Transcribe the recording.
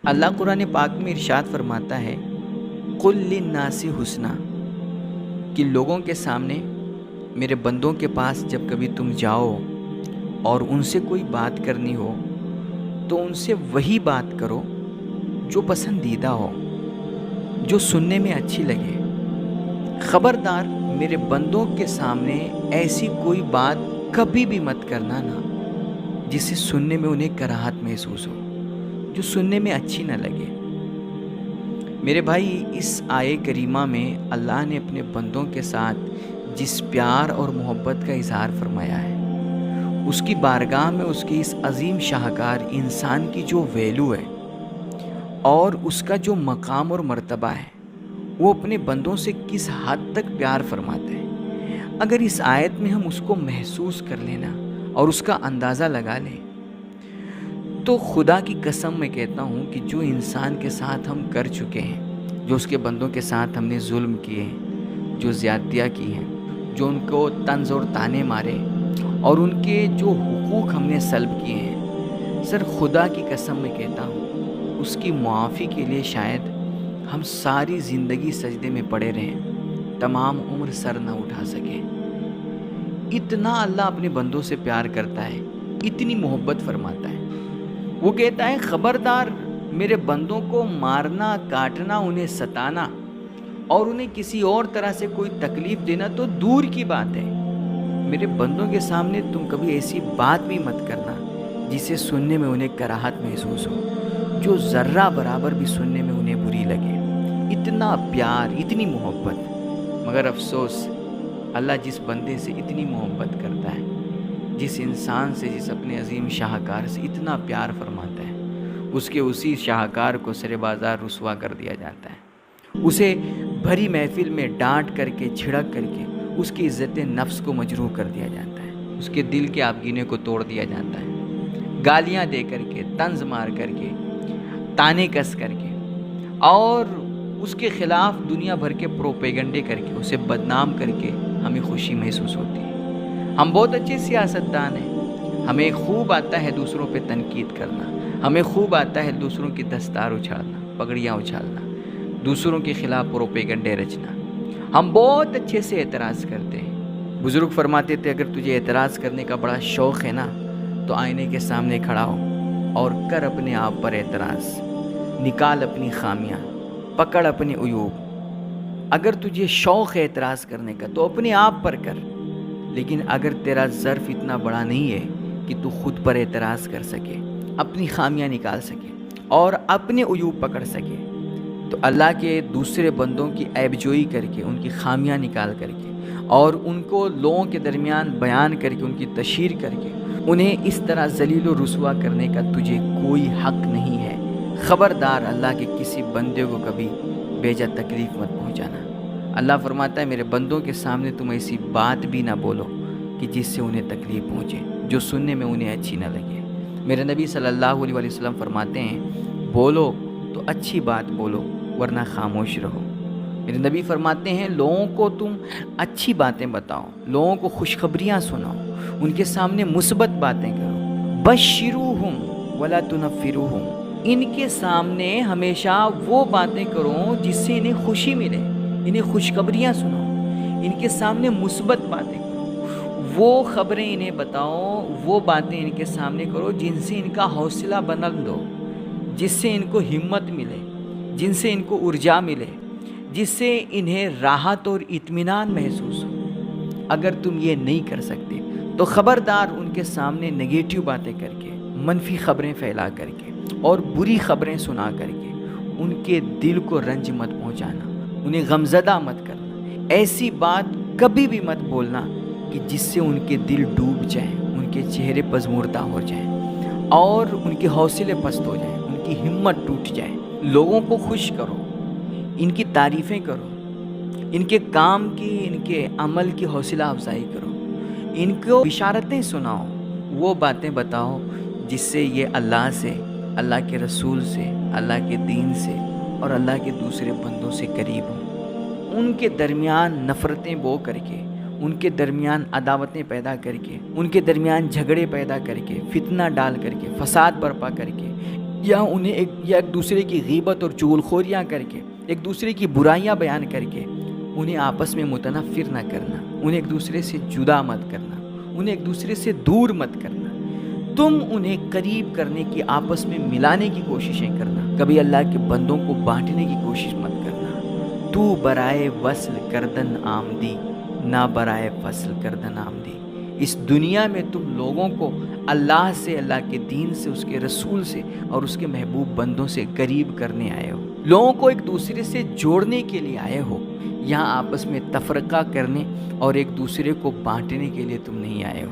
اللہ قرآن پاک میں ارشاد فرماتا ہے قل للناس حسنا، کہ لوگوں کے سامنے، میرے بندوں کے پاس جب کبھی تم جاؤ اور ان سے کوئی بات کرنی ہو تو ان سے وہی بات کرو جو پسندیدہ ہو، جو سننے میں اچھی لگے۔ خبردار میرے بندوں کے سامنے ایسی کوئی بات کبھی بھی مت کرنا نا جسے سننے میں انہیں کراہت محسوس ہو، جو سننے میں اچھی نہ لگے۔ میرے بھائی، اس آیے کریمہ میں اللہ نے اپنے بندوں کے ساتھ جس پیار اور محبت کا اظہار فرمایا ہے، اس کی بارگاہ میں اس کی اس عظیم شاہکار انسان کی جو ویلو ہے اور اس کا جو مقام اور مرتبہ ہے، وہ اپنے بندوں سے کس حد تک پیار فرماتے ہیں، اگر اس آیت میں ہم اس کو محسوس کر لینا اور اس کا اندازہ لگا لیں تو خدا کی قسم میں کہتا ہوں کہ جو انسان کے ساتھ ہم کر چکے ہیں، جو اس کے بندوں کے ساتھ ہم نے ظلم کیے ہیں، جو زیادتیاں کی ہیں، جو ان کو طنز اور طعنے مارے اور ان کے جو حقوق ہم نے سلب کیے ہیں، سر خدا کی قسم میں کہتا ہوں اس کی معافی کے لیے شاید ہم ساری زندگی سجدے میں پڑے رہیں، تمام عمر سر نہ اٹھا سکیں۔ اتنا اللہ اپنے بندوں سے پیار کرتا ہے، اتنی محبت فرماتا ہے۔ وہ کہتا ہے خبردار میرے بندوں کو مارنا، کاٹنا، انہیں ستانا اور انہیں کسی اور طرح سے کوئی تکلیف دینا تو دور کی بات ہے، میرے بندوں کے سامنے تم کبھی ایسی بات بھی مت کرنا جسے سننے میں انہیں کراہت محسوس ہو، جو ذرہ برابر بھی سننے میں انہیں بری لگے۔ اتنا پیار، اتنی محبت، مگر افسوس اللہ جس بندے سے اتنی محبت کرتا ہے، جس انسان سے، جس اپنے عظیم شاہکار سے اتنا پیار فرماتا ہے، اس کے اسی شاہکار کو سر بازار رسوا کر دیا جاتا ہے، اسے بھری محفل میں ڈانٹ کر کے، جھڑک کر کے اس کی عزت نفس کو مجروح کر دیا جاتا ہے، اس کے دل کے آبگینے کو توڑ دیا جاتا ہے، گالیاں دے کر کے، طنز مار کر کے، تانے کس کر کے اور اس کے خلاف دنیا بھر کے پروپیگنڈے کر کے، اسے بدنام کر کے ہمیں خوشی محسوس ہوتی ہے۔ ہم بہت اچھے سیاستدان ہیں، ہمیں خوب آتا ہے دوسروں پہ تنقید کرنا، ہمیں خوب آتا ہے دوسروں کی دستار اچھالنا، پگڑیاں اچھالنا، دوسروں کے خلاف پروپیگنڈے رچنا۔ ہم بہت اچھے سے اعتراض کرتے ہیں۔ بزرگ فرماتے تھے اگر تجھے اعتراض کرنے کا بڑا شوق ہے نا تو آئینے کے سامنے کھڑا ہو اور کر اپنے آپ پر اعتراض، نکال اپنی خامیاں، پکڑ اپنے عیوب۔ اگر تجھے شوق ہے اعتراض کرنے کا تو اپنے آپ پر کر، لیکن اگر تیرا ظرف اتنا بڑا نہیں ہے کہ تو خود پر اعتراض کر سکے، اپنی خامیاں نکال سکے اور اپنے عیوب پکڑ سکے، تو اللہ کے دوسرے بندوں کی عیب جوئی کر کے، ان کی خامیاں نکال کر کے اور ان کو لوگوں کے درمیان بیان کر کے، ان کی تشہیر کر کے انہیں اس طرح ذلیل و رسوا کرنے کا تجھے کوئی حق نہیں ہے۔ خبردار اللہ کے کسی بندے کو کبھی بیجا تکلیف مت پہنچانا۔ اللہ فرماتا ہے میرے بندوں کے سامنے تم ایسی بات بھی نہ بولو کہ جس سے انہیں تکلیف پہنچے، جو سننے میں انہیں اچھی نہ لگے۔ میرے نبی صلی اللہ علیہ وسلم فرماتے ہیں بولو تو اچھی بات بولو ورنہ خاموش رہو۔ میرے نبی فرماتے ہیں لوگوں کو تم اچھی باتیں بتاؤ، لوگوں کو خوشخبریاں سناؤ، ان کے سامنے مثبت باتیں کرو۔ بشروہم ولا تنفروہم، ان کے سامنے ہمیشہ وہ باتیں کرو جس سے انہیں خوشی ملے، انہیں خوشخبریاں سناؤ، ان کے سامنے مثبت باتیں کرو، وہ خبریں انہیں بتاؤ، وہ باتیں ان کے سامنے کرو جن سے ان کا حوصلہ بلند ہو، جس سے ان کو ہمت ملے، جن سے ان کو ارجا ملے، جس سے انہیں راحت اور اطمینان محسوس ہو۔ اگر تم یہ نہیں کر سکتے تو خبردار ان کے سامنے نگیٹیو باتیں کر کے، منفی خبریں پھیلا کر کے اور بری خبریں سنا کر کے ان کے دل کو رنج مت پہنچانا، انہیں غمزدہ مت کرنا۔ ایسی بات کبھی بھی مت بولنا کہ جس سے ان کے دل ڈوب جائیں، ان کے چہرے پژمردہ ہو جائیں اور ان کے حوصلے پست ہو جائیں، ان کی ہمت ٹوٹ جائے۔ لوگوں کو خوش کرو، ان کی تعریفیں کرو، ان کے کام کی، ان کے عمل کی حوصلہ افزائی کرو، ان کو بشارتیں سناؤ، وہ باتیں بتاؤ جس سے یہ اللہ سے، اللہ کے رسول سے، اللہ کے دین سے اور اللہ کے دوسرے بندوں سے قریب ہوں۔ ان کے درمیان نفرتیں بو کر کے، ان کے درمیان عداوتیں پیدا کر کے، ان کے درمیان جھگڑے پیدا کر کے، فتنہ ڈال کر کے، فساد برپا کر کے یا ایک دوسرے کی غیبت اور چغلخوریاں کر کے، ایک دوسرے کی برائیاں بیان کر کے انہیں آپس میں متنفر نہ کرنا، انہیں ایک دوسرے سے جدا مت کرنا، انہیں ایک دوسرے سے دور مت کرنا، تم انہیں قریب کرنے کی، آپس میں ملانے کی کوششیں کرنا، کبھی اللہ کے بندوں کو بانٹنے کی کوشش مت کرنا۔ تو برائے وصل کردن آمدی، نہ برائے فصل کردن آمدی۔ اس دنیا میں تم لوگوں کو اللہ سے، اللہ کے دین سے، اس کے رسول سے اور اس کے محبوب بندوں سے قریب کرنے آئے ہو، لوگوں کو ایک دوسرے سے جوڑنے کے لیے آئے ہو، یہاں آپس میں تفرقہ کرنے اور ایک دوسرے کو بانٹنے کے لیے تم نہیں آئے ہو۔